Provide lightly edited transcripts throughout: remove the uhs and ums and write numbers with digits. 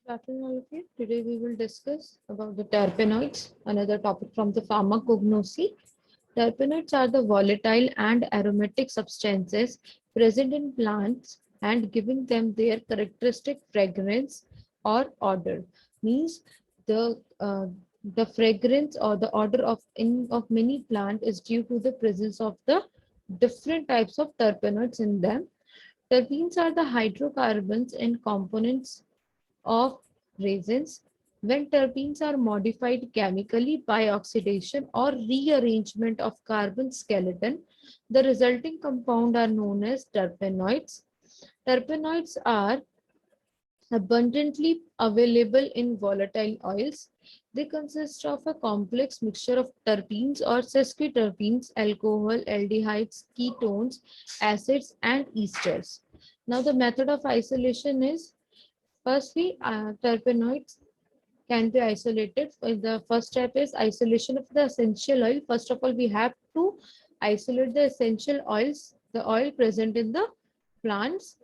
Good afternoon, all of you. Today we will discuss about the terpenoids, another topic from the pharmacognosy. Terpenoids are the volatile and aromatic substances present in plants and giving them their characteristic fragrance or odor. Means the uh, the fragrance or the odor of many plant is due to the presence of the different types of terpenoids in them. Terpenes are the hydrocarbons and components of resins. When terpenes are modified chemically by oxidation or rearrangement of carbon skeleton, the resulting compound are known as terpenoids. Terpenoids are abundantly available in volatile oils. They consist of a complex mixture of terpenes or sesquiterpenes, alcohol, aldehydes, ketones, acids, and esters. Now, the method of isolation is firstly, terpenoids can be isolated. The first step is isolation of the essential oil. First of all, we have to isolate the essential oils, the oil present in the plants.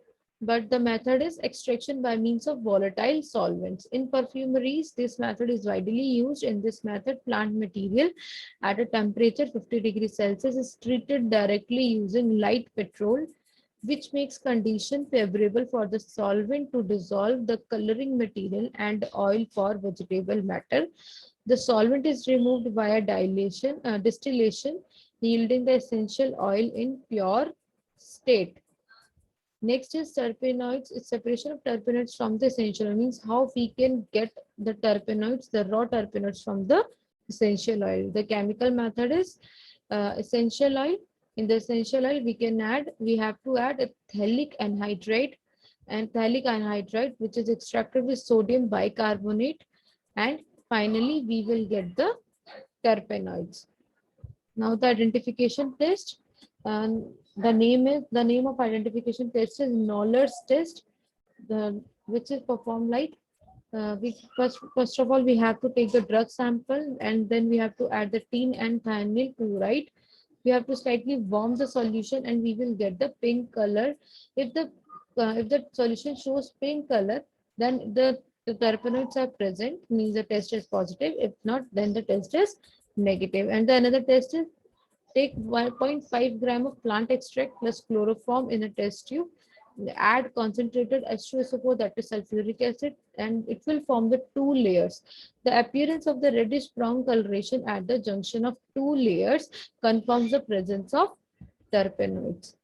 But the method is extraction by means of volatile solvents. In perfumeries, this method is widely used. In this method, plant material at a temperature 50 degrees Celsius is treated directly using light petrol, which makes condition favorable for the solvent to dissolve the coloring material and oil for vegetable matter. The solvent is removed via distillation, yielding the essential oil in pure state. Next is terpenoids. It's separation of terpenoids from the essential oil. Means how we can get the terpenoids, the raw terpenoids from the essential oil. The chemical method is essential oil. In the essential oil, we have to add a phthalic anhydride, which is extracted with sodium bicarbonate. And finally, we will get the terpenoids. Now the identification test, and the name of identification test is Knoller's test, which is performed like we first of all we have to take the drug sample, and then we have to add the tin and thionyl chloride. We have to slightly warm the solution and we will get the pink color. If the solution shows pink color, then the terpenoids are present, means the test is positive. If not, then the test is negative. And the another test is take 1.5 gram of plant extract plus chloroform in a test tube. Add concentrated H2SO4, that is sulfuric acid, and it will form the two layers. The appearance of the reddish brown coloration at the junction of two layers confirms the presence of terpenoids.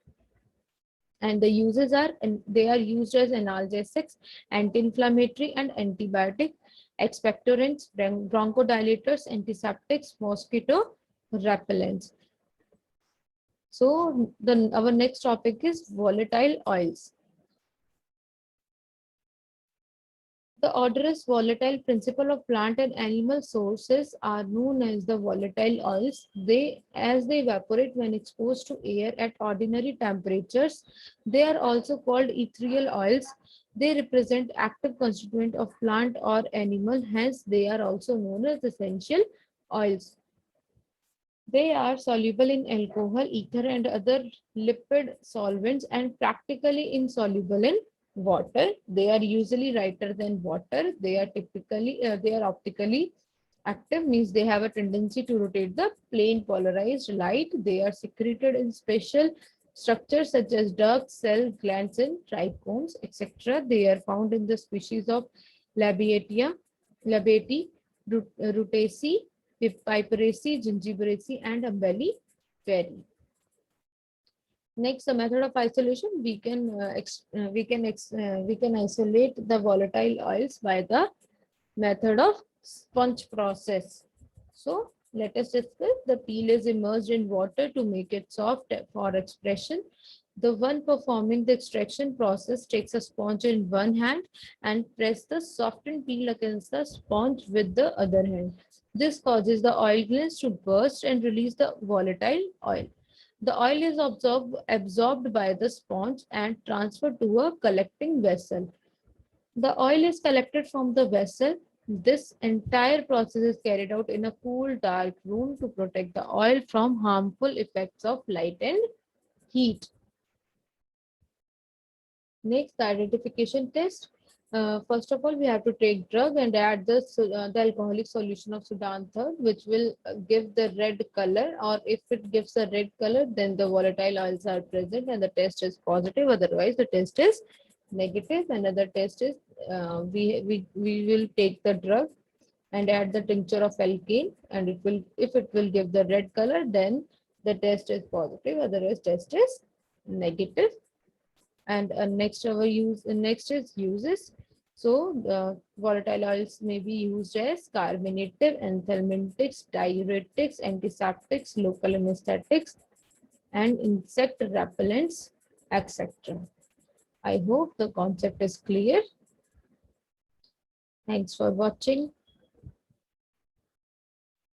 And the uses are, and they are used as analgesics, anti-inflammatory and antibiotic, expectorants, bronchodilators, antiseptics, mosquito repellents. So our next topic is volatile oils. The odorous volatile principle of plant and animal sources are known as the volatile oils. As they evaporate when exposed to air at ordinary temperatures, they are also called ethereal oils. They represent active constituent of plant or animal, hence they are also known as essential oils. They are soluble in alcohol, ether, and other lipid solvents, and practically insoluble in water. They are usually lighter than water. They are optically active, means they have a tendency to rotate the plane polarized light. They are secreted in special structures such as ducts, cells, glands, and trichomes, etc. They are found in the species of Labiatia, Labiati, Rutaceae, Piperaceae, Gingiveraceae, and Umbelliferae. Next, the method of isolation, we can isolate the volatile oils by the method of sponge process. So let us discuss. The peel is immersed in water to make it soft for expression. The one performing the extraction process takes a sponge in one hand and press the softened peel against the sponge with the other hand. This causes the oil glands to burst and release the volatile oil. The oil is absorbed by the sponge and transferred to a collecting vessel. The oil is collected from the vessel. This entire process is carried out in a cool, dark room to protect the oil from harmful effects of light and heat. Next, the identification test. First of all, we have to take drug and add the alcoholic solution of Sudan third, which will give the red color, or if it gives a red color, then the volatile oils are present and the test is positive. Otherwise, the test is negative. Another test is we will take the drug and add the tincture of alkene, and it will, if it will give the red color, then the test is positive. Otherwise, test is negative. And next is uses. So volatile oils may be used as carminative, anthelmintics, diuretics, antiseptics, local anesthetics, and insect repellents, etc. I hope the concept is clear. Thanks for watching.